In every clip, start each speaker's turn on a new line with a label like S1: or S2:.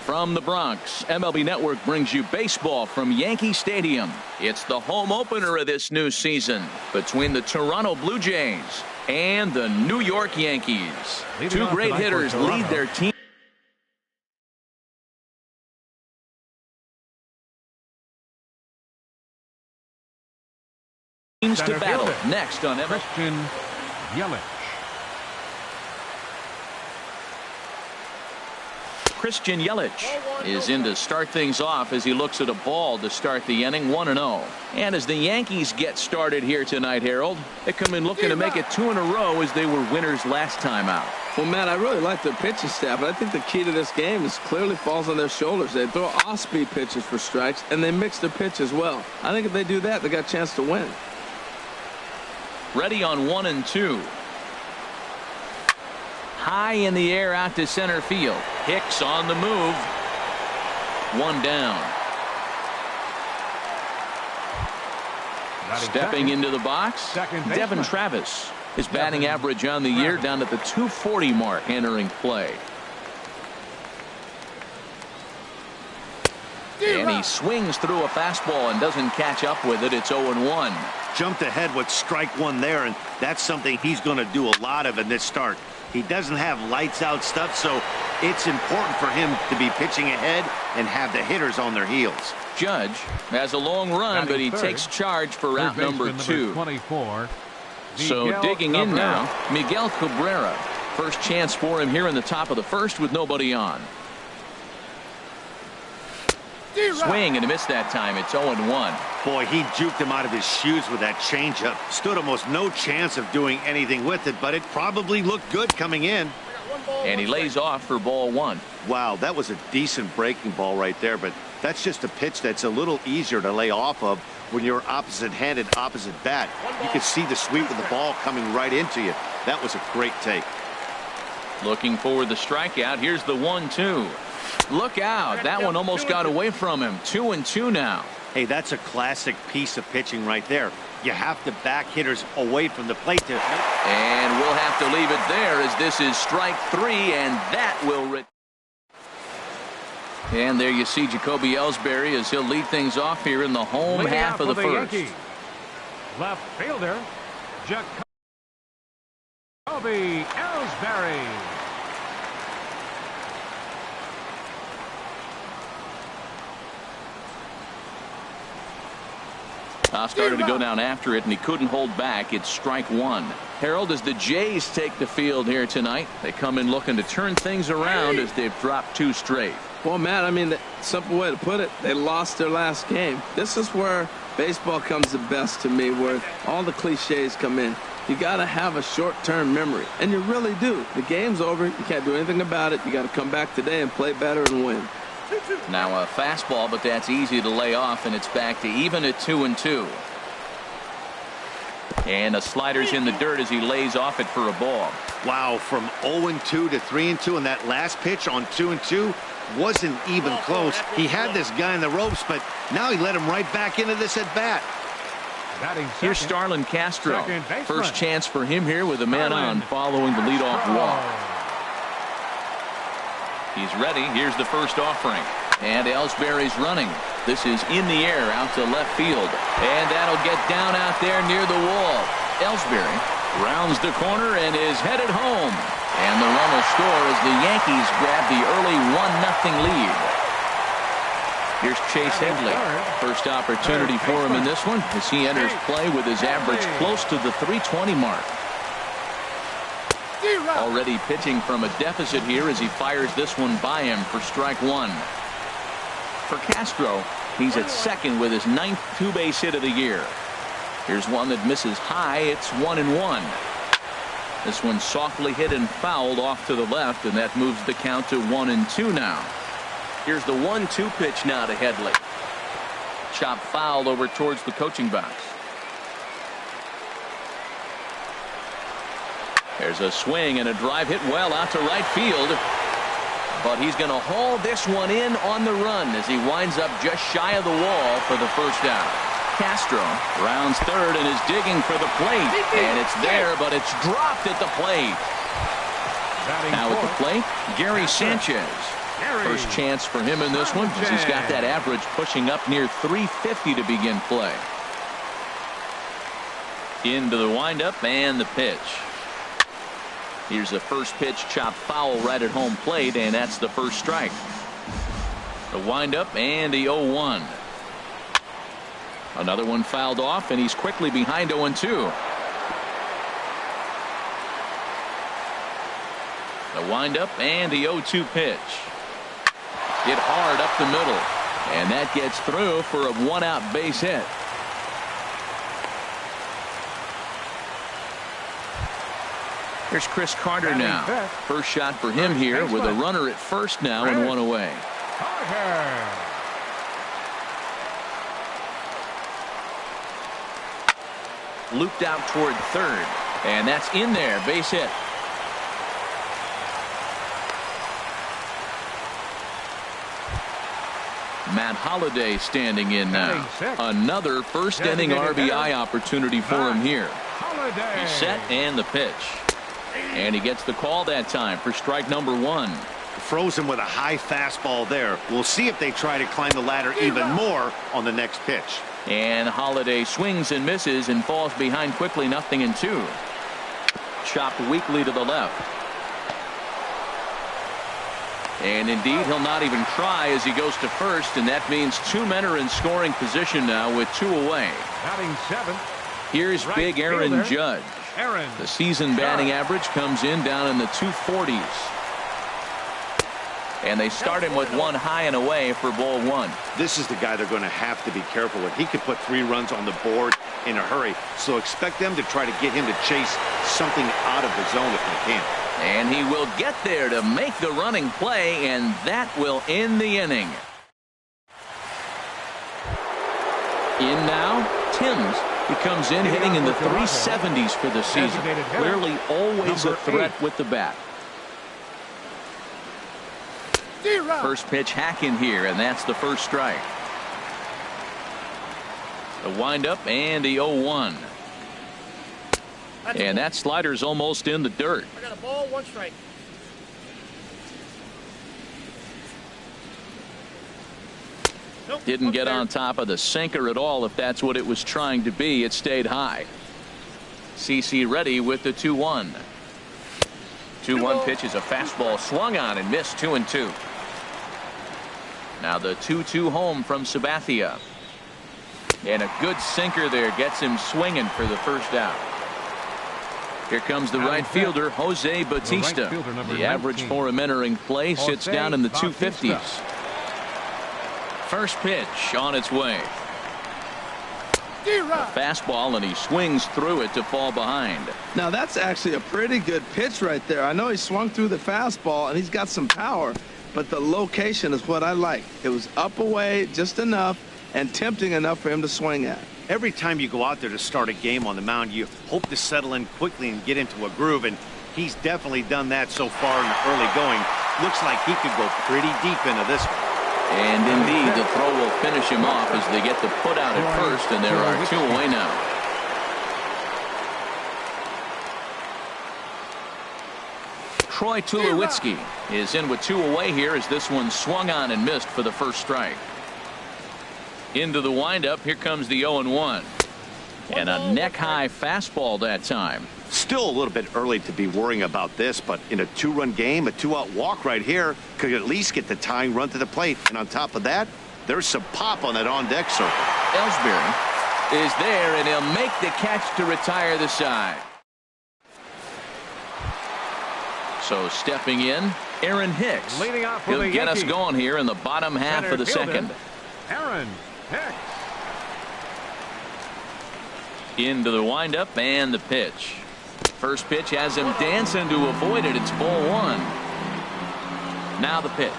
S1: From the Bronx, MLB Network brings you baseball from Yankee Stadium. It's the home opener of this new season between the Toronto Blue Jays and the New York Yankees. Two great hitters lead their team to battle. Next on
S2: Christian Yelich.
S1: Christian Yelich is in to start things off as he looks at a ball to start the inning, 1-0. And as the Yankees get started here tonight, Harold, they come in looking to make it 2 in a row as they were winners last time out.
S3: Well, Matt, I really like their pitching staff, but I think the key to this game is clearly falls on their shoulders. They throw off-speed pitches for strikes, and they mix their pitch as well. I think if they do that, they got a chance to win.
S1: Ready on 1 and 2. High in the air out to center field. Hicks on the move. 1 down. Stepping into the box, Devin Travis. His batting average on the year down at the .240 mark entering play. And he swings through a fastball and doesn't catch up with it. It's 0-1.
S4: Jumped ahead with strike one there, and that's something he's going to do a lot of in this start. He doesn't have lights out stuff, so it's important for him to be pitching ahead and have the hitters on their heels.
S1: Judge has a long run, but he takes charge for route number 2.
S2: 24.
S1: So digging in now, Miguel Cabrera. First chance for him here in the top of the first with nobody on. Swing and a miss that time. It's 0-1.
S4: Boy, he juked him out of his shoes with that changeup. Stood almost no chance of doing anything with it, but it probably looked good coming in.
S1: And he lays off for ball 1.
S4: Wow, that was a decent breaking ball right there, but that's just a pitch that's a little easier to lay off of when you're opposite-handed, opposite bat. You can see the sweep of the ball coming right into you. That was a great take.
S1: Looking for the strikeout. Here's the 1-2. Look out. That one almost got away from him. 2-2 now.
S4: Hey, that's a classic piece of pitching right there. You have to back hitters away from the plate.
S1: And we'll have to leave it there as this is strike 3, and that will... And there you see Jacoby Ellsbury as he'll lead things off here in the home half of the first.
S2: Yankees. Left fielder, Jacoby Ellsbury.
S1: Started to go down after it, and he couldn't hold back. It's strike 1. Harold, as the Jays take the field here tonight, they come in looking to turn things around as they've dropped 2 straight.
S3: Well, Matt, I mean, the simple way to put it, they lost their last game. This is where baseball comes the best to me, where all the cliches come in. You got to have a short-term memory, and you really do. The game's over. You can't do anything about it. You got to come back today and play better and win.
S1: Now a fastball, but that's easy to lay off, and it's back to even at 2-2. And the slider's in the dirt as he lays off it for a ball.
S4: Wow, from 0-2 to 3-2, and that last pitch on 2-2 wasn't even close. He had this guy in the ropes, but now he let him right back into this at bat.
S1: Here's Starlin Castro. First chance for him here with a man on following the leadoff walk. He's ready. Here's the first offering. And Ellsbury's running. This is in the air out to left field. And that'll get down out there near the wall. Ellsbury rounds the corner and is headed home. And the run will score as the Yankees grab the early 1-0 lead. Here's Chase Headley. First opportunity for him in this one as he enters play with his average close to the .320 mark. Already pitching from a deficit here as he fires this one by him for strike 1. For Castro, he's at second with his 9th 2-base hit of the year. Here's one that misses high. It's 1-1. This one softly hit and fouled off to the left, and that moves the count to 1-2 now. Here's the 1-2 pitch now to Headley. Chop fouled over towards the coaching box. There's a swing and a drive hit well out to right field. But he's going to haul this one in on the run as he winds up just shy of the wall for the first out. Castro rounds third and is digging for the plate. And it's there, but it's dropped at the plate. Now at the plate, Gary Sanchez. First chance for him in this one, because he's got that average pushing up near 350 to begin play. Into the windup and the pitch. Here's the first pitch, chopped foul right at home plate, and that's the first strike. The windup and the 0-1. Another one fouled off, and he's quickly behind 0-2. The windup and the 0-2 pitch. Hit hard up the middle, and that gets through for a one-out base hit. Here's Chris Carter now. First shot for him here with a runner at first now and one away. Looped out toward third, and that's in there, base hit. Matt Holliday standing in now. Another first inning RBI opportunity for him here. He's set and the pitch. And he gets the call that time for strike number 1.
S4: Frozen with a high fastball there. We'll see if they try to climb the ladder even more on the next pitch.
S1: And Holliday swings and misses and falls behind quickly, 0-2. Chopped weakly to the left. And indeed, he'll not even try as he goes to first, and that means 2 men are in scoring position now with 2 away.
S2: Batting 7th.
S1: Here's big Aaron Judge. The season batting average comes in down in the 240s. And they start him with one high and away for ball 1.
S4: This is the guy they're going to have to be careful with. He could put 3 runs on the board in a hurry, so expect them to try to get him to chase something out of the zone if they can.
S1: And he will get there to make the running play, and that will end the inning. In now, Timms. He comes in hitting in the 370s for the season. Clearly always a threat with the bat. First pitch hack in here, and that's the first strike. The windup and the 0-1. And that slider's almost in the dirt.
S5: I got a ball, 1 strike.
S1: Didn't get on top of the sinker at all, if that's what it was trying to be. It stayed high. CC ready with the 2-1. 2-1 pitch is a fastball swung on and missed, 2-2. Now the 2-2 home from Sabathia. And a good sinker there gets him swinging for the first out. Here comes the right fielder, Jose Bautista. The average for him entering play sits down in the 250s. First pitch on its way. A fastball, and he swings through it to fall behind.
S3: Now that's actually a pretty good pitch right there. I know he swung through the fastball and he's got some power, but the location is what I like. It was up away just enough and tempting enough for him to swing at.
S4: Every time you go out there to start a game on the mound, you hope to settle in quickly and get into a groove, and he's definitely done that so far in the early going. Looks like he could go pretty deep into this one.
S1: And indeed, the throw will finish him off as they get the put out at first, and there are 2 away now. Troy Tulowitzki is in with 2 away here as this one swung on and missed for the first strike. Into the windup, here comes the 0-1. And a neck-high fastball that time.
S4: Still a little bit early to be worrying about this, but in a 2-run game, a 2-out walk right here could at least get the tying run to the plate. And on top of that, there's some pop on that on-deck circle.
S1: Ellsbury is there, and he'll make the catch to retire the side. So stepping in, Aaron Hicks.
S2: Leading off for
S1: He'll get us
S2: Yankees.
S1: going here in the bottom half of the second.
S2: Aaron Hicks.
S1: Into the windup and the pitch. First pitch has him dancing to avoid it. It's ball 1. Now the pitch.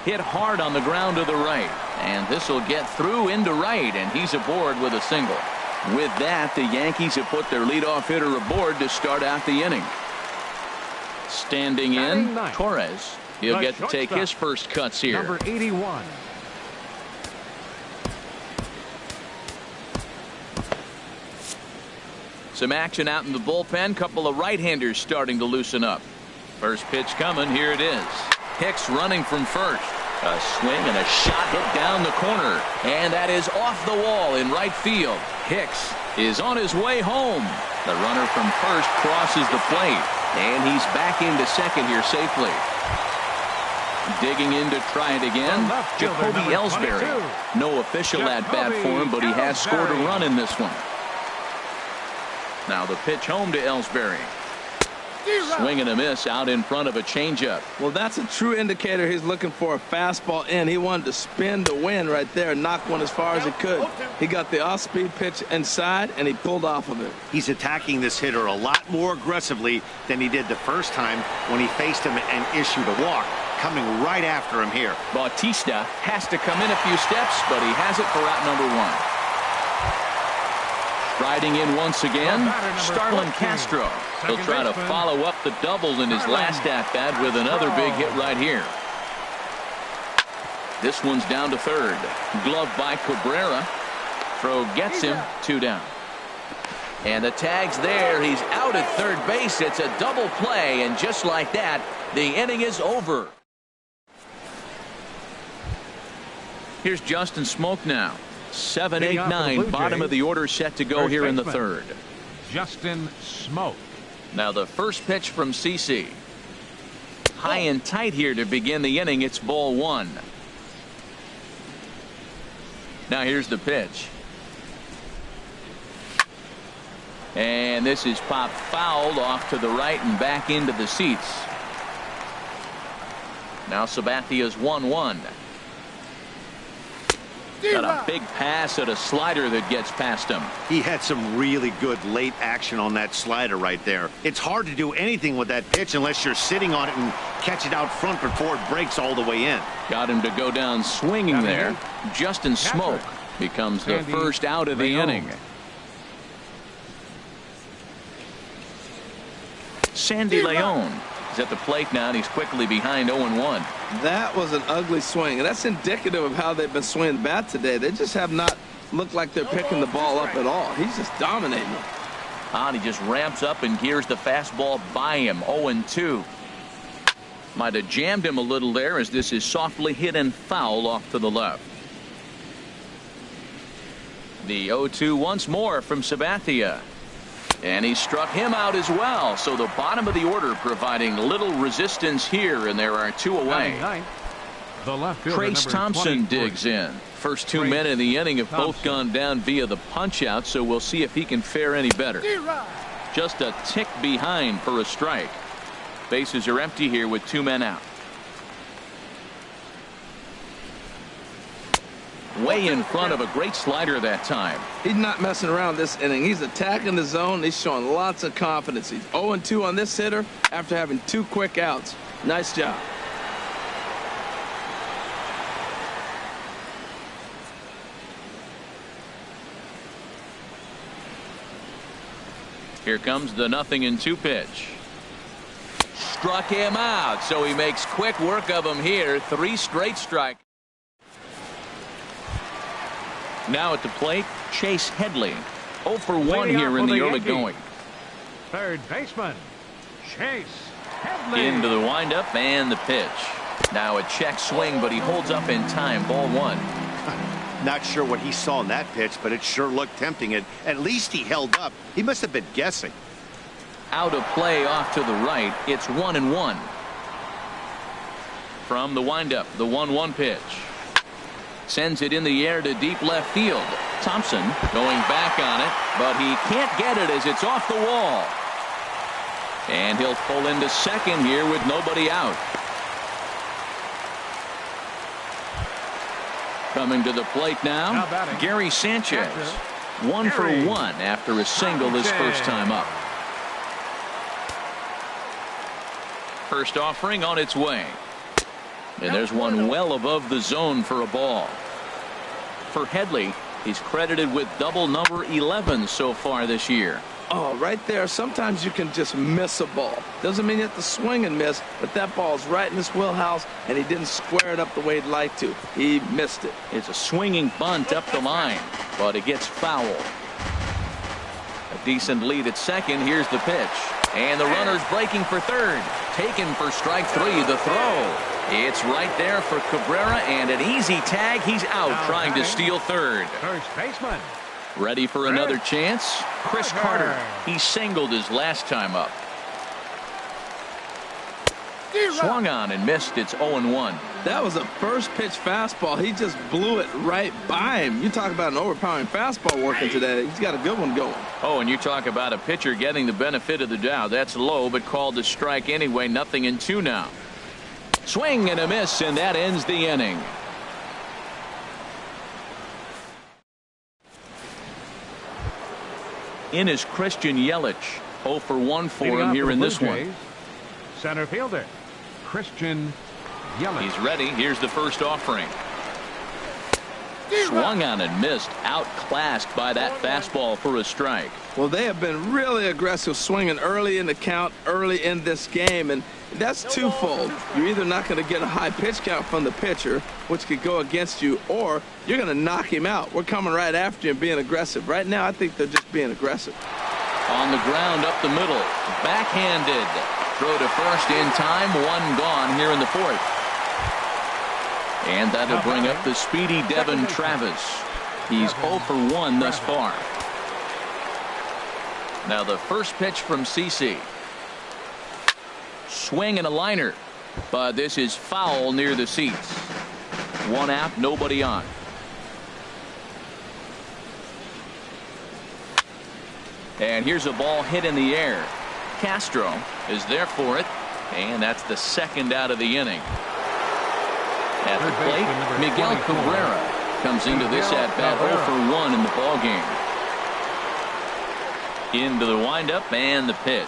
S1: Hit hard on the ground to the right. And this will get through into right, and he's aboard with a single. With that, the Yankees have put their leadoff hitter aboard to start out the inning. Standing in, Torres. He'll get to take his first cuts here.
S2: Number 81.
S1: Some action out in the bullpen. Couple of right-handers starting to loosen up. First pitch coming. Here it is. Hicks running from first. A swing and a shot hit down the corner. And that is off the wall in right field. Hicks is on his way home. The runner from first crosses the plate. And he's back into second here safely. Digging in to try it again. Jacoby Ellsbury. No official at-bat for him, but he has scored a run in this one. Now the pitch home to Ellsbury. Swing and a miss out in front of a changeup.
S3: Well, that's a true indicator he's looking for a fastball in. He wanted to spin to win right there and knock one as far as he could. He got the off-speed pitch inside, and he pulled off of it.
S4: He's attacking this hitter a lot more aggressively than he did the first time when he faced him and issued a walk. Coming right after him here.
S1: Bautista has to come in a few steps, but he has it for out number one. Striding in once again, Starlin Castro. He'll try to follow up the double in his last at-bat with another big hit right here. This one's down to third. Glove by Cabrera. Throw gets him. 2 down. And the tag's there. He's out at third base. It's a double play, and just like that, the inning is over. Here's Justin Smoke now. 7, 8, 9, bottom of the order set to go here in the third.
S2: Justin Smoke.
S1: Now the first pitch from CC. High and tight here to begin the inning. It's ball 1. Now here's the pitch. And this is popped fouled off to the right and back into the seats. Now Sabathia's 1-1. Got a big pass at a slider that gets past him.
S4: He had some really good late action on that slider right there. It's hard to do anything with that pitch unless you're sitting on it and catch it out front before it breaks all the way in.
S1: Got him to go down swinging there. Justin Smoke becomes the first out of the inning. Sandy Leon is at the plate now, and he's quickly behind 0-1.
S3: That was an ugly swing, and that's indicative of how they've been swinging the bat today. They just have not looked like they're picking the ball up at all. He's just dominating them.
S1: And he just ramps up and gears the fastball by him. 0-2. Might have jammed him a little there as this is softly hit and foul off to the left. The 0-2 once more from Sabathia. And he struck him out as well. So the bottom of the order providing little resistance here, and there are 2 away. Trace Thompson digs in. First 2 men in the inning have both gone down via the punch out, so we'll see if he can fare any better. Just a tick behind for a strike. Bases are empty here with 2 men out. Way in front of a great slider that time.
S3: He's not messing around this inning. He's attacking the zone. He's showing lots of confidence. He's 0-2 on this hitter after having 2 quick outs. Nice job.
S1: Here comes the 0-2 pitch. Struck him out, so he makes quick work of him here. 3 straight strikes. Now at the plate, Chase Headley. 0 for 1 here in the early going.
S2: Third baseman, Chase Headley.
S1: Into the windup and the pitch. Now a check swing, but he holds up in time. Ball 1.
S4: Not sure what he saw in that pitch, but it sure looked tempting. At least he held up. He must have been guessing.
S1: Out of play off to the right. It's 1-1. From the windup, the 1-1 pitch. Sends it in the air to deep left field. Thompson going back on it, but he can't get it as it's off the wall. And he'll pull into second here with nobody out. Coming to the plate now, Gary Sanchez. 1 for 1 after a single his first time up. First offering on its way. And there's one well above the zone for a ball. For Headley, he's credited with double number 11 so far this year.
S3: Oh, right there. Sometimes you can just miss a ball. Doesn't mean you have to swing and miss, but that ball's right in his wheelhouse, and he didn't square it up the way he'd like to. He missed it.
S1: It's a swinging bunt up the line, but it gets foul. A decent lead at second. Here's the pitch. And the runner's breaking for third. Taken for strike three. The throw. It's right there for Cabrera, and an easy tag. He's out trying to steal third.
S2: First baseman.
S1: Ready for another chance? Chris Carter. He singled his last time up. Swung on and missed. It's 0-1.
S3: That was a first pitch fastball. He just blew it right by him. You talk about an overpowering fastball working today. He's got a good one going.
S1: Oh, and you talk about a pitcher getting the benefit of the doubt. That's low, but called a strike anyway. 0-2 now. Swing and a miss, and that ends the inning. In is Christian Yelich. 0 for 1 for him here in this one.
S2: Center fielder, Christian Yelich.
S1: He's ready. Here's the first offering. Swung on and missed. Outclassed by that fastball for a strike.
S3: Well, they have been really aggressive swinging early in the count, early in this game, and that's twofold. You're either not going to get a high pitch count from the pitcher, which could go against you, or you're going to knock him out. We're coming right after you and being aggressive. Right now, I think they're just being aggressive.
S1: On the ground up the middle. Backhanded. Throw to first in time. One gone here in the fourth. And that'll bring up the speedy Devin Travis. He's 0 for 1 thus far. Now the first pitch from CC. Swing and a liner. But this is foul near the seats. One out, nobody on. And here's a ball hit in the air. Castro is there for it. And that's the second out of the inning. At the plate, Miguel Cabrera comes into this at-bat 0 for 1 in the ballgame. Into the windup and the pitch.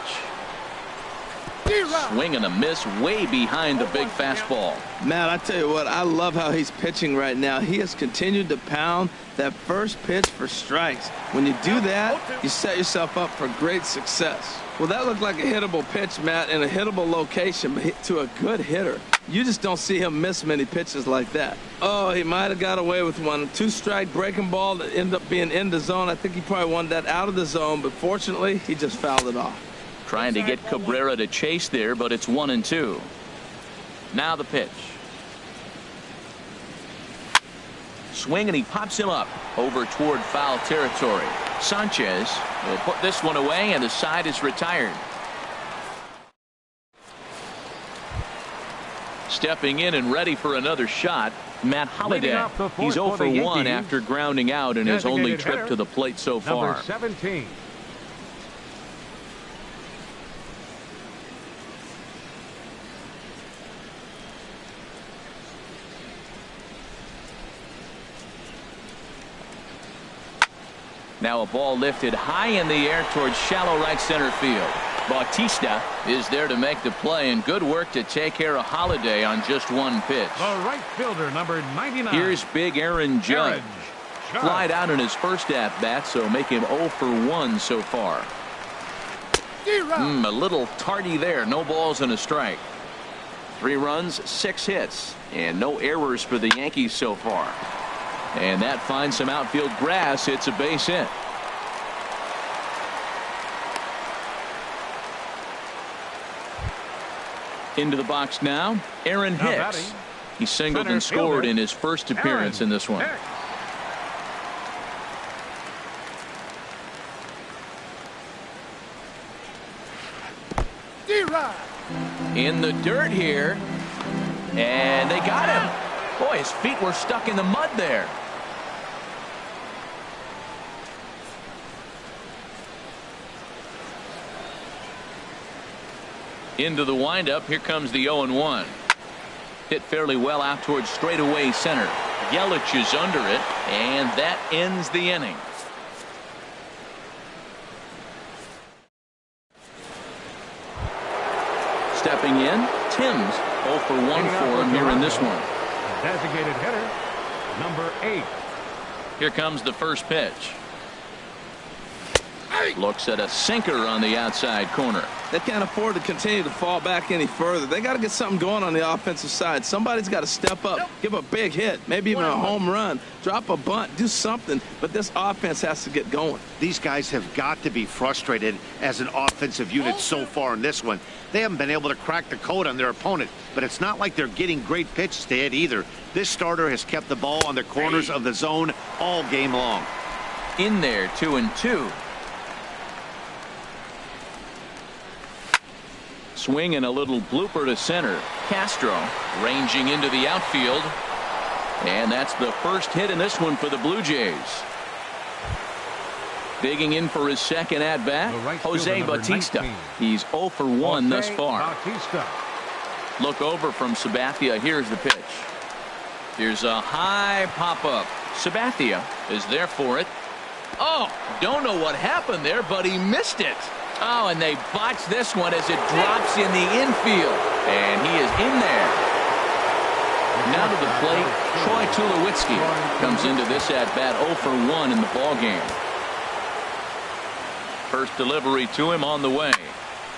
S1: Swing and a miss way behind the big fastball.
S3: Matt, I tell you what, I love how he's pitching right now. He has continued to pound that first pitch for strikes. When you do that, you set yourself up for great success. Well, that looked like a hittable pitch, Matt, in a hittable location, but to a good hitter. You just don't see him miss many pitches like that. Oh, he might have got away with one. Two-strike breaking ball that ended up being in the zone. I think he probably wanted that out of the zone, but fortunately, he just fouled it off.
S1: Trying to get Cabrera to chase there, but it's 1-2. Now the pitch. Swing, and he pops him up over toward foul territory. Sanchez will put this one away, and the side is retired. Stepping in and ready for another shot, Matt Holliday. He's 0 for 1 after grounding out in his only trip to the plate so far.
S2: Number 17.
S1: Now a ball lifted high in the air towards shallow right center field. Bautista is there to make the play, and good work to take care of Holliday on just one pitch.
S2: The right fielder, number 99.
S1: Here's big Aaron Judge. Flied out in his first at-bat, so make him 0 for 1 so far. A little tardy there. No balls and a strike. 3 runs, 6 hits, and no errors for the Yankees so far. And that finds some outfield grass. It's a base hit. Into the box now, Aaron Hicks. He singled and scored in his first appearance in this one. In the dirt here, and they got him. Boy, his feet were stuck in the mud there. Into the windup. Here comes the 0-1. Hit fairly well out towards straightaway center. Yelich is under it, and that ends the inning. Stepping in, Timms. 0 for 1 for him here in this one.
S2: Designated hitter, number 8.
S1: Here comes the first pitch. Looks at a sinker on the outside corner.
S3: They can't afford to continue to fall back any further. They got to get something going on the offensive side. Somebody's got to step up, give a big hit, maybe even a home run, drop a bunt, do something. But this offense has to get going.
S4: These guys have got to be frustrated as an offensive unit so far in this one. They haven't been able to crack the code on their opponent, but it's not like they're getting great pitches to hit either. This starter has kept the ball on the corners of the zone all game long.
S1: In there, 2-2. Swing and a little blooper to center. Castro ranging into the outfield. And that's the first hit in this one for the Blue Jays. Digging in for his second at-bat, Jose Bautista.
S2: 19.
S1: He's 0 for 1 thus far.
S2: Bautista.
S1: Look over from Sabathia. Here's the pitch. Here's a high pop-up. Sabathia is there for it. Oh, don't know what happened there, but he missed it. Oh, and they botched this one as it drops in the infield. And he is in there. Now to the plate, Troy Tulowitzki comes into this at-bat 0 for 1 in the ballgame. First delivery to him on the way.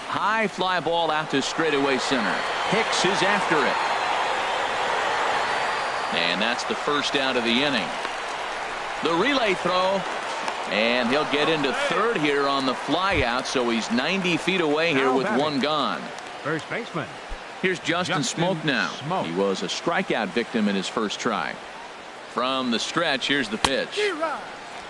S1: High fly ball out to straightaway center. Hicks is after it. And that's the first out of the inning. The relay throw. And he'll get into third here on the fly out, so he's 90 feet away here with one gone.
S2: First baseman.
S1: Here's Justin Smoak now. He was a strikeout victim in his first try. From the stretch, here's the pitch.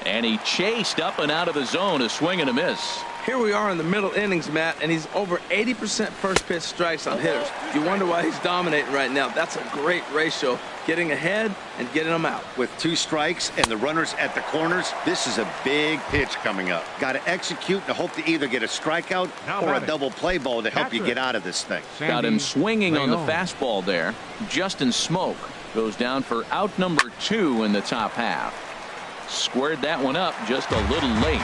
S1: And he chased up and out of the zone, a swing and a miss.
S3: Here we are in the middle innings, Matt, and he's over 80% first pitch strikes on hitters. You wonder why he's dominating right now. That's a great ratio, getting ahead and getting them out.
S4: With 2 strikes and the runners at the corners, this is a big pitch coming up. Got to execute and hope to either get a strikeout or a double play ball to help you get out of this thing.
S1: Got him swinging on the fastball there. Justin Smoak goes down for out number 2 in the top half. Squared that one up just a little late.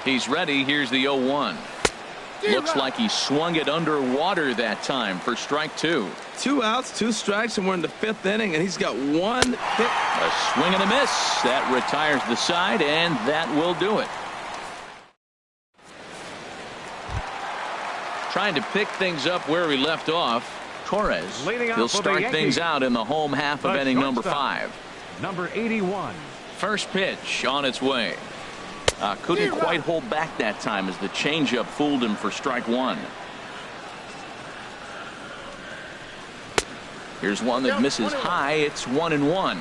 S1: He's ready. Here's the 0-1. Looks like he swung it underwater that time for strike 2.
S3: 2 outs, 2 strikes, and we're in the 5th inning, and he's got 1 hit.
S1: A swing and a miss. That retires the side, and that will do it. Trying to pick things up where we left off. Torres. He'll start things out in the home half of inning number 5.
S2: Number 81.
S1: First pitch on its way. Couldn't quite hold back that time as the changeup fooled him for strike 1. Here's one that misses high. It's 1-1.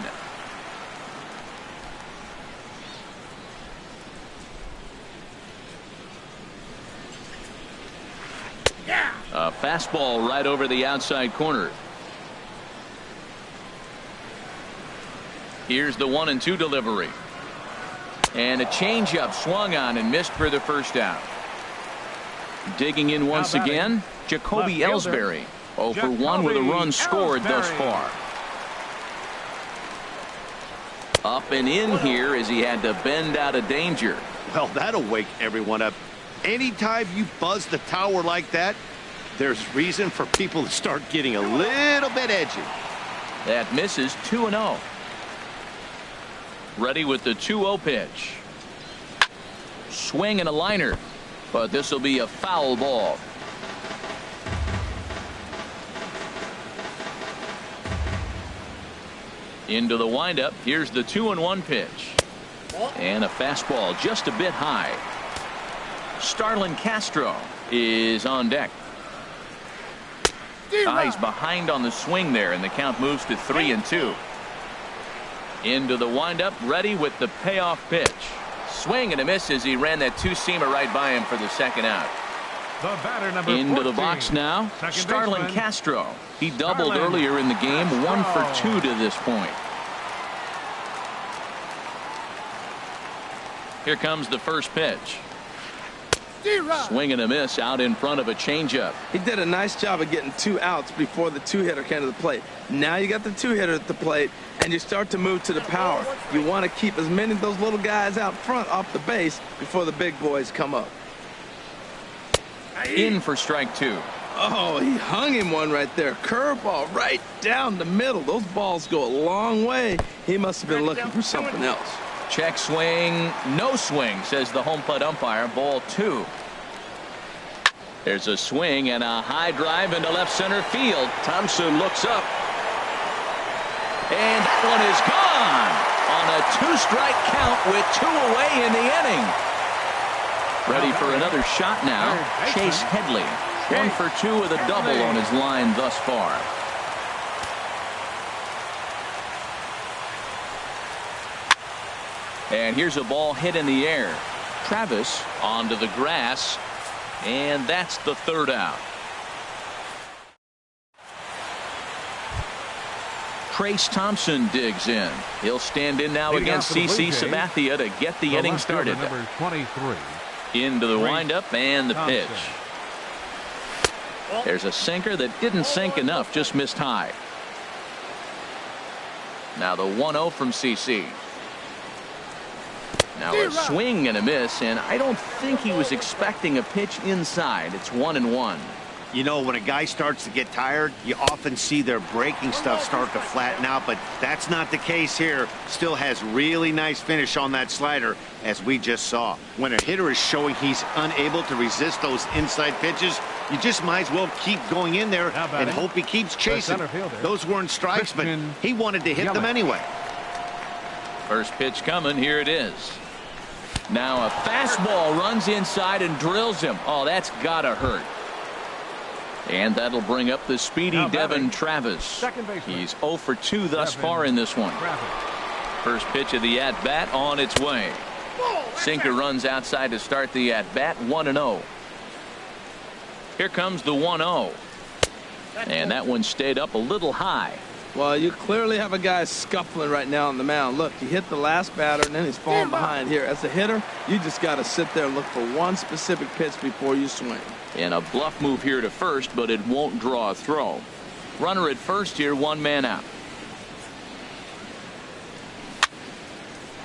S1: A fastball right over the outside corner. Here's the 1-2 delivery. And a changeup swung on and missed for the first out. Digging in once again, Jacoby Ellsbury. 0 for 1 with a run scored thus far. Up and in here as he had to bend out of danger.
S4: Well, that'll wake everyone up. Anytime you buzz the tower like that, there's reason for people to start getting a little bit edgy.
S1: That misses 2-0. Ready with the 2-0 pitch. Swing and a liner, but this will be a foul ball. Into the windup. Here's the 2-1 pitch. And a fastball just a bit high. Starlin Castro is on deck. He's behind on the swing there, and the count moves to 3-2. Into the windup, ready with the payoff pitch. Swing and a miss as he ran that 2-seamer right by him for the second out.
S2: The batter, number
S1: Into
S2: 14.
S1: the box now, Starlin
S2: baseman.
S1: Castro. He doubled earlier in the game, 1 for 2 to this point. Here comes the first pitch. Swing and a miss out in front of a changeup.
S3: He did a nice job of getting 2 outs before the 2-hitter came to the plate. Now you got the 2-hitter at the plate, and you start to move to the power. You want to keep as many of those little guys out front off the base before the big boys come up.
S1: In for strike 2.
S3: Oh, he hung him one right there. Curveball right down the middle. Those balls go a long way. He must have been looking for something else.
S1: Check swing, no swing, says the home plate umpire. Ball 2. There's a swing and a high drive into left center field. Thompson looks up. And that one is gone on a 2-strike count with 2 away in the inning. Ready for another shot now. Chase Headley. 1 for 2 with a double on his line thus far. And here's a ball hit in the air. Travis onto the grass. And that's the 3rd out. Trace Thompson digs in. He'll stand in now against CC Sabathia to get the inning started.
S2: Number 23.
S1: Into the windup and the pitch. There's a sinker that didn't sink enough, just missed high. Now the 1-0 from CC. Now a swing and a miss, and I don't think he was expecting a pitch inside. It's 1-1.
S4: You know, when a guy starts to get tired, you often see their breaking stuff start to flatten out, but that's not the case here. Still has really nice finish on that slider, as we just saw. When a hitter is showing he's unable to resist those inside pitches, you just might as well keep going in there and hope he keeps chasing. Those weren't strikes, but he wanted to hit them anyway.
S1: First pitch coming. Here it is. Now a fastball runs inside and drills him. Oh, that's gotta hurt. And that'll bring up the speedy Devin Travis. He's 0 for 2 thus far in this one. First pitch of the at-bat on its way. Sinker runs outside to start the at-bat. 1-0. Here comes the 1-0. And that one stayed up a little high.
S3: Well, you clearly have a guy scuffling right now on the mound. Look, he hit the last batter, and then he's falling behind here. As a hitter, you just got to sit there and look for one specific pitch before you swing.
S1: And a bluff move here to first, but it won't draw a throw. Runner at first here, 1 man out.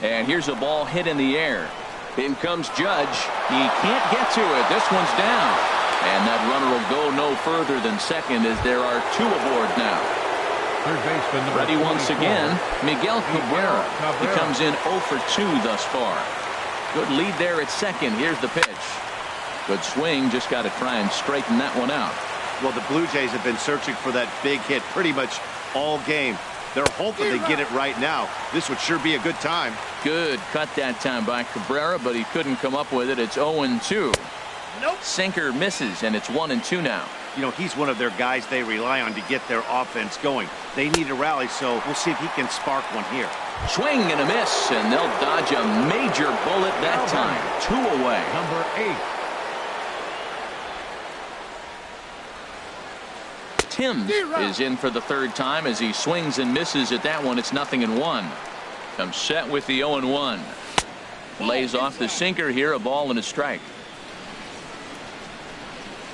S1: And here's a ball hit in the air. In comes Judge. He can't get to it. This one's down. And that runner will go no further than second, as there are 2 aboard now.
S2: Third baseman number
S1: Ready once
S2: 24.
S1: again, Miguel Cabrera. He comes in 0 for 2 thus far. Good lead there at second. Here's the pitch. Good swing. Just got to try and straighten that one out.
S4: Well, the Blue Jays have been searching for that big hit pretty much all game. They're hoping they get it right now. This would sure be a good time.
S1: Good cut that time by Cabrera, but he couldn't come up with it. It's 0-2. Nope. Sinker misses, and it's 1-2 now.
S4: You know, he's one of their guys they rely on to get their offense going. They need a rally, so we'll see if he can spark one here.
S1: Swing and a miss, and they'll dodge a major bullet that time. 2 away.
S2: Number 8.
S1: Timms is in for the 3rd time as he swings and misses at that one. It's 0-1. Comes set with the 0-1. Lays off the sinker here, a ball and a strike.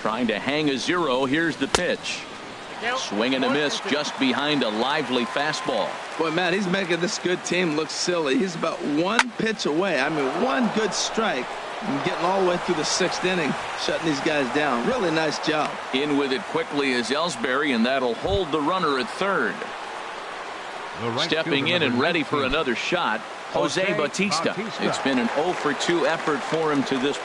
S1: Trying to hang a 0. Here's the pitch. Swing and a miss just behind a lively fastball.
S3: Boy, Matt, he's making this good team look silly. He's about 1 pitch away. I mean, 1 good strike. And getting all the way through the 6th inning, shutting these guys down. Really nice job.
S1: In with it quickly is Ellsbury, and that'll hold the runner at 3rd. Stepping in and ready for another shot, Jose Bautista. It's been an 0 for 2 effort for him to this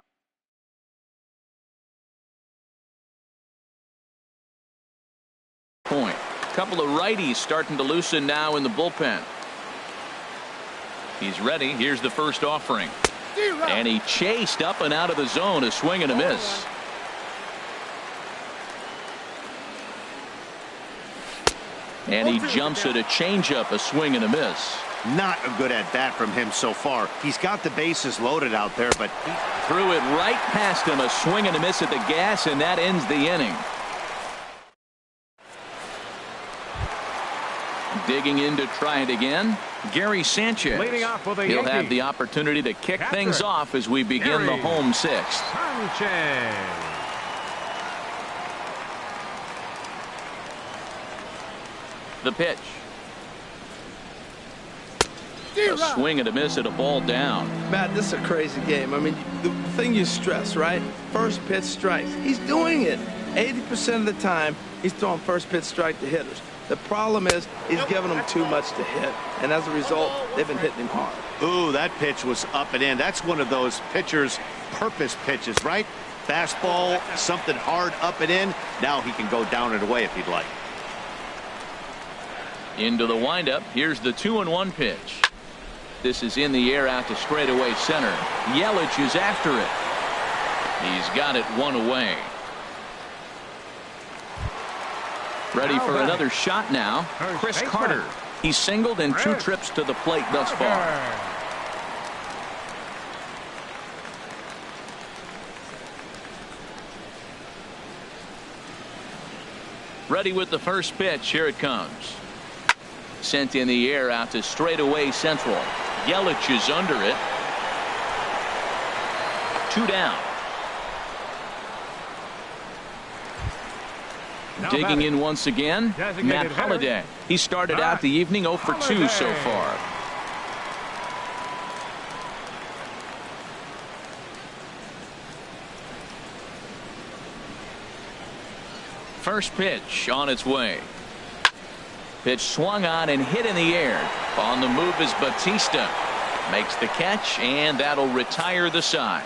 S1: point. A couple of righties starting to loosen now in the bullpen. He's ready. Here's the first offering. And he chased up and out of the zone. A swing and a miss. And he jumps at a changeup. A swing and a miss.
S4: Not a good at bat from him so far. He's got the bases loaded out there, but
S1: he threw it right past him. A swing and a miss at the gas, and that ends the inning. Digging in to try it again, Gary Sanchez. He'll have the opportunity to kick things off as we begin the home 6th.
S2: Sanchez.
S1: The pitch. A swing and a miss at a ball down.
S3: Matt, this is a crazy game. I mean, the thing you stress, right? First pitch strikes. He's doing it. 80% of the time, he's throwing first pitch strike to hitters. The problem is he's giving them too much to hit, and as a result, they've been hitting him hard.
S4: Ooh, that pitch was up and in. That's one of those pitcher's purpose pitches, right? Fastball, something hard up and in. Now he can go down and away if he'd like.
S1: Into the windup. Here's the 2-1 pitch. This is in the air out to straightaway center. Yelich is after it. He's got it one away. Ready for another shot now. Chris Carter. He's singled in 2 trips to the plate thus far. Ready with the first pitch. Here it comes. Sent in the air out to straightaway central. Yelich is under it. 2 down. Digging in once again, Matt Holliday. He started out the evening 0 for 2 so far. First pitch on its way. Pitch swung on and hit in the air. On the move is Batista. Makes the catch, and that'll retire the side.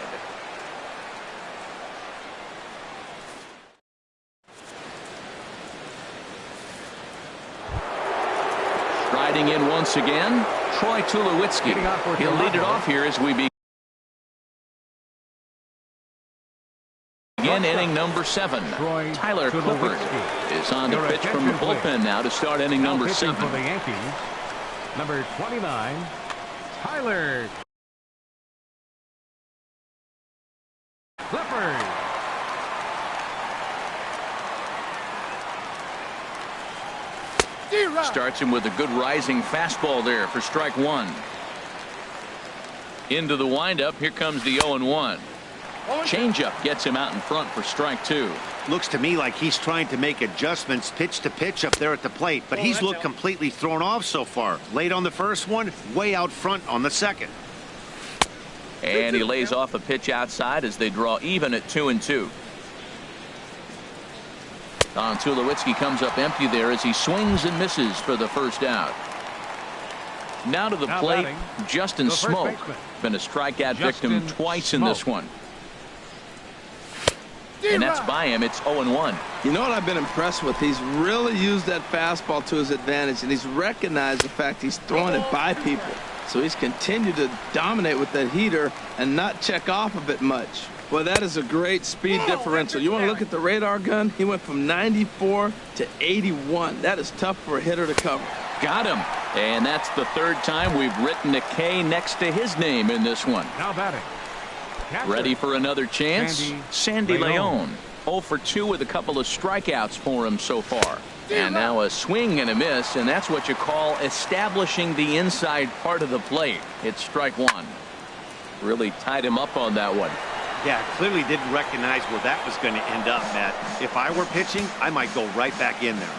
S1: Striding in once again, Troy Tulowitzki. He'll lead it off here as we begin inning number 7. Tyler Clippard is on the pitch from the bullpen now to start inning number 7.
S2: For the Yankees, number 29, Tyler Clippard.
S1: Starts him with a good rising fastball there for strike 1. Into the windup. Here comes the 0-1. Changeup gets him out in front for strike 2.
S4: Looks to me like he's trying to make adjustments pitch to pitch up there at the plate, but he's looked completely thrown off so far. Late on the first one, way out front on the second.
S1: And he lays off a pitch outside as they draw even at 2-2. Tulowitzki comes up empty there as he swings and misses for the first out. Now to the plate, Justin Smoke. Been a strikeout victim twice in this one. And that's by him. It's 0-1.
S3: You know what I've been impressed with? He's really used that fastball to his advantage, and he's recognized the fact he's throwing it by people. So he's continued to dominate with that heater and not check off of it much. Well, that is a great speed differential. You want to look at the radar gun? He went from 94 to 81. That is tough for a hitter to cover.
S1: Got him. And that's the 3rd time we've written a K next to his name in this one.
S2: Now batting.
S1: Ready for another chance? Sandy Leon. 0 for 2 with a couple of strikeouts for him so far. And now a swing and a miss, and that's what you call establishing the inside part of the plate. It's strike 1. Really tied him up on that one.
S4: Yeah, clearly didn't recognize where that was going to end up, Matt. If I were pitching, I might go right back in there.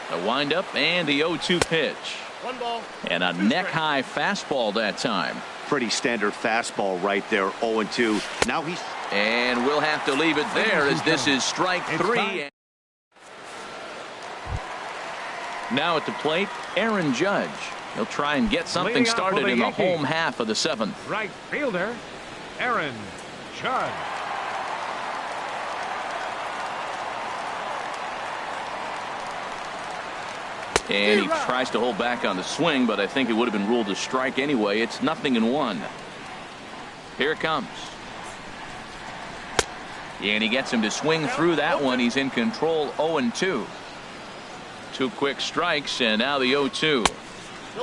S1: The windup and the 0-2 pitch.
S4: 1 ball.
S1: And a neck-high fastball that time.
S4: Pretty standard fastball right there, 0-2. Now he's...
S1: And we'll have to leave it there as this is strike 3. Now at the plate, Aaron Judge. He'll try and get something started in the home half of the 7th.
S2: Right fielder, Aaron Judge.
S1: And he tries to hold back on the swing, but I think it would have been ruled a strike anyway. It's 0-1. Here it comes. And he gets him to swing through that one. He's in control, 0-2. 2 quick strikes, and now the 0-2.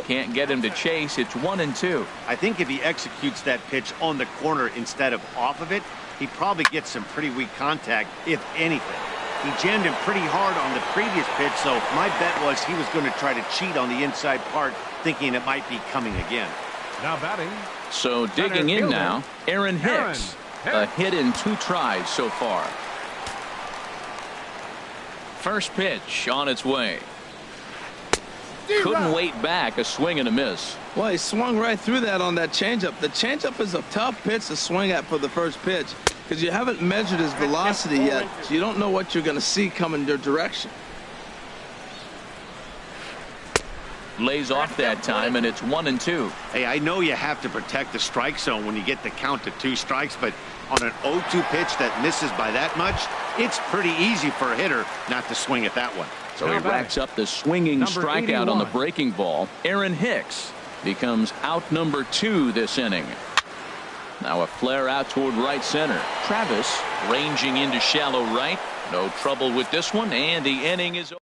S1: Can't get him to chase. It's 1-2.
S4: I think if he executes that pitch on the corner instead of off of it, he probably gets some pretty weak contact, if anything. He jammed him pretty hard on the previous pitch, so my bet was he was going to try to cheat on the inside part, thinking it might be coming again.
S2: Now batting.
S1: So digging in now, Aaron Hicks. A hit in 2 tries so far. First pitch on its way. Couldn't wait back. A swing and a miss.
S3: Well, he swung right through that on that changeup. The changeup is a tough pitch to swing at for the first pitch because you haven't measured his velocity yet, so you don't know what you're going to see coming your direction.
S1: Lays off that time, and it's 1-2.
S4: Hey, I know you have to protect the strike zone when you get the count to 2 strikes, but on an 0-2 pitch that misses by that much, it's pretty easy for a hitter not to swing at that one.
S1: So he racks up the swinging strikeout
S2: 81.
S1: on the breaking ball. Aaron Hicks becomes out number 2 this inning. Now a flare out toward right center. Travis ranging into shallow right. No trouble with this one, and the inning is over.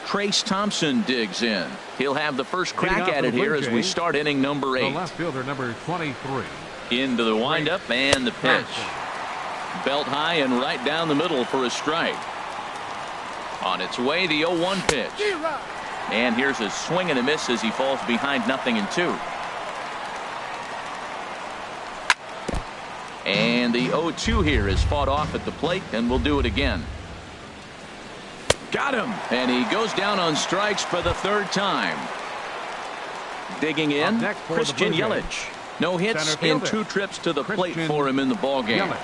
S1: Trace Thompson digs in. He'll have the first crack at it here as we start inning number 8.
S2: The left fielder, number 23.
S1: Into the windup and the pitch. Belt high and right down the middle for a strike. On its way, the 0-1 pitch. And here's a swing and a miss as he falls behind 0-2. And the 0-2 here is fought off at the plate, and we'll do it again. Got him. And he goes down on strikes for the 3rd time. Digging in, Christian Yelich. No hits in 2 trips to the plate for him in the ballgame.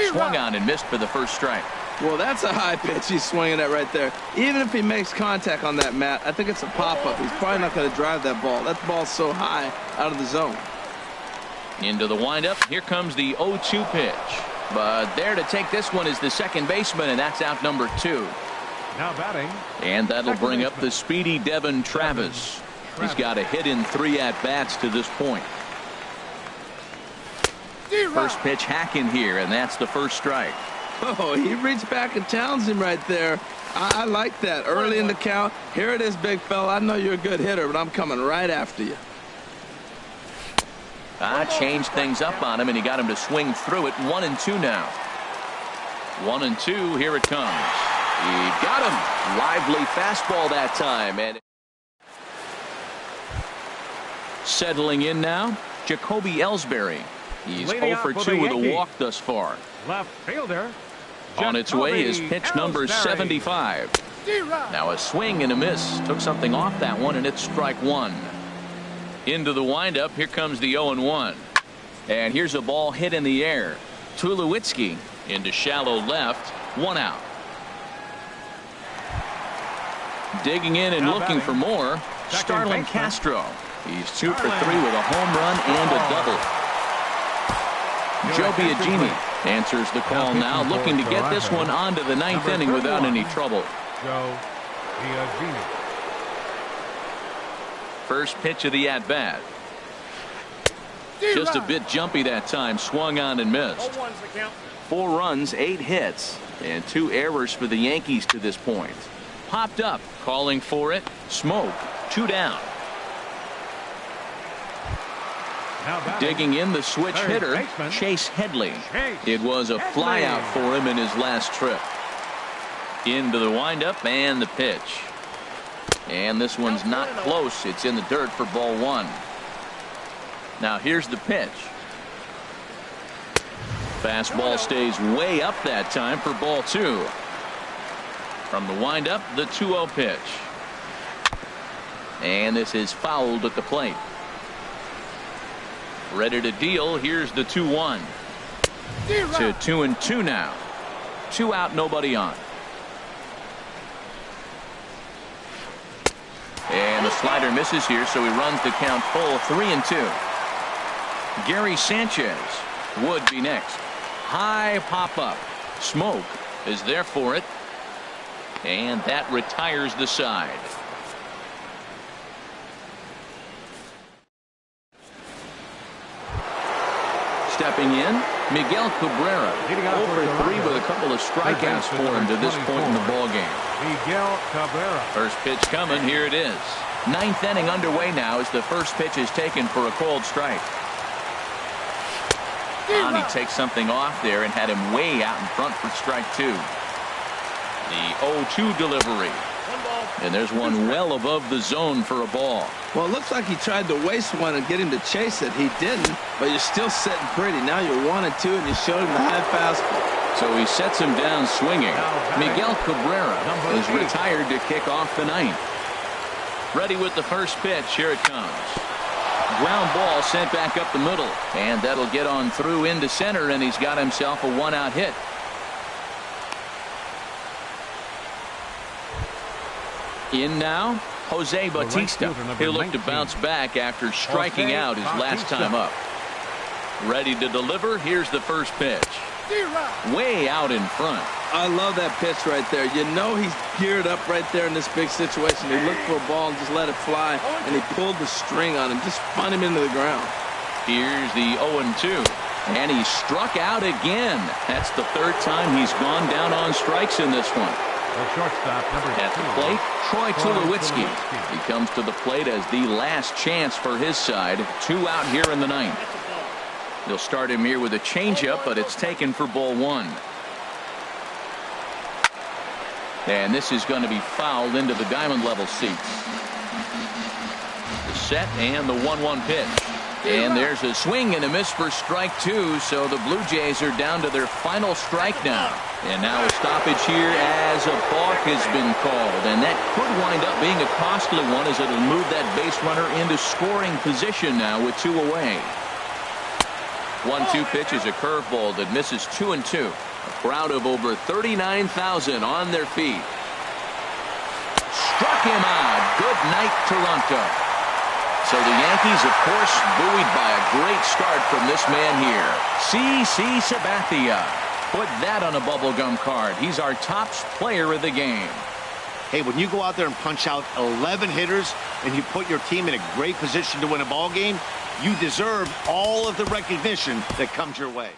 S1: Swung on and missed for the first strike.
S3: Well, that's a high pitch he's swinging at right there. Even if he makes contact on that, Matt, I think it's a pop-up. He's probably not going to drive that ball. That ball's so high out of the zone.
S1: Into the windup. Here comes the 0-2 pitch. But there to take this one is the second baseman, and that's out number 2.
S2: Now batting.
S1: And that'll bring up the speedy Devin Travis. He's got a hit in 3 at-bats to this point. First pitch hacking here, and that's the first strike.
S3: Oh, he reached back and challenged him right there. I like that. Early in the count. Here it is, big fella. I know you're a good hitter, but I'm coming right after you.
S1: Changed things up on him, and he got him to swing through it. 1-2 now. 1-2. Here it comes. He got him. Lively fastball that time. And settling in now, Jacoby Ellsbury. He's 0 for 2 with a walk thus far.
S2: Left fielder.
S1: On its way is pitch number 75. Now a swing and a miss. Took something off that one, and it's strike 1. Into the windup. Here comes the 0-1. And here's a ball hit in the air. Tulowitzki into shallow left. 1 out. Digging in and looking for more. Starlin Castro. He's 2 for 3 with a home run and a double. Joe Biagini answers the call now, looking to get this one onto the 9th inning without any trouble.
S2: Joe Biagini.
S1: First pitch of the at-bat. Just a bit jumpy that time. Swung on and missed. 4 runs, 8 hits, and 2 errors for the Yankees to this point. Popped up, calling for it. Smoke, 2 down. Digging in, the switch hitter, Chase Headley. It was a flyout for him in his last trip. Into the windup and the pitch. And this one's not close. It's in the dirt for ball 1. Now here's the pitch. Fastball stays way up that time for ball 2. From the windup, the 2-0 pitch. And this is fouled at the plate. Ready to deal. Here's the 2-1. To 2-2 now. 2 out, nobody on. And the slider misses here, so he runs the count full. 3-2. Gary Sanchez would be next. High pop up. Smoke is there for it. And that retires the side. Stepping in, Miguel Cabrera. 0 for 3 with a couple of strikeouts for him to this point in the ballgame.
S2: Miguel Cabrera.
S1: First pitch coming. Here it is. 9th inning underway now as the first pitch is taken for a called strike. And he takes something off there and had him way out in front for strike 2. The 0-2 delivery. And there's one well above the zone for a ball.
S3: Well, it looks like he tried to waste one and get him to chase it. He didn't, but you're still sitting pretty. Now you're 1-2, and you showed him the high fastball.
S1: So he sets him down swinging. Miguel Cabrera is retired to kick off the 9th. Ready with the first pitch. Here it comes. Ground ball sent back up the middle, and that'll get on through into center, and he's got himself a 1-out hit. In now, Jose Bautista. He'll look to bounce back after striking out his last time up. Ready to deliver. Here's the first pitch. Way out in front.
S3: I love that pitch right there. You know he's geared up right there in this big situation. He looked for a ball and just let it fly, and he pulled the string on him, just spun him into the ground.
S1: Here's the 0-2. And he struck out again. That's the third time he's gone down on strikes in this one.
S2: The shortstop, number 2.
S1: At the plate, Troy Tulowitzki. He comes to the plate as the last chance for his side. 2 out here in the ninth. They'll start him here with a changeup, but it's taken for ball 1. And this is going to be fouled into the diamond level seats. The set and the 1-1 pitch. And there's a swing and a miss for strike 2, so the Blue Jays are down to their final strike now. And now a stoppage here as a balk has been called, and that could wind up being a costly one as it'll move that base runner into scoring position now with 2 away. 1-2 pitch is a curveball that misses 2-2. A crowd of over 39,000 on their feet. Struck him out. Good night, Toronto. So the Yankees, of course, buoyed by a great start from this man here. CC Sabathia. Put that on a bubblegum card. He's our top player of the game.
S4: Hey, when you go out there and punch out 11 hitters and you put your team in a great position to win a ball game, you deserve all of the recognition that comes your way.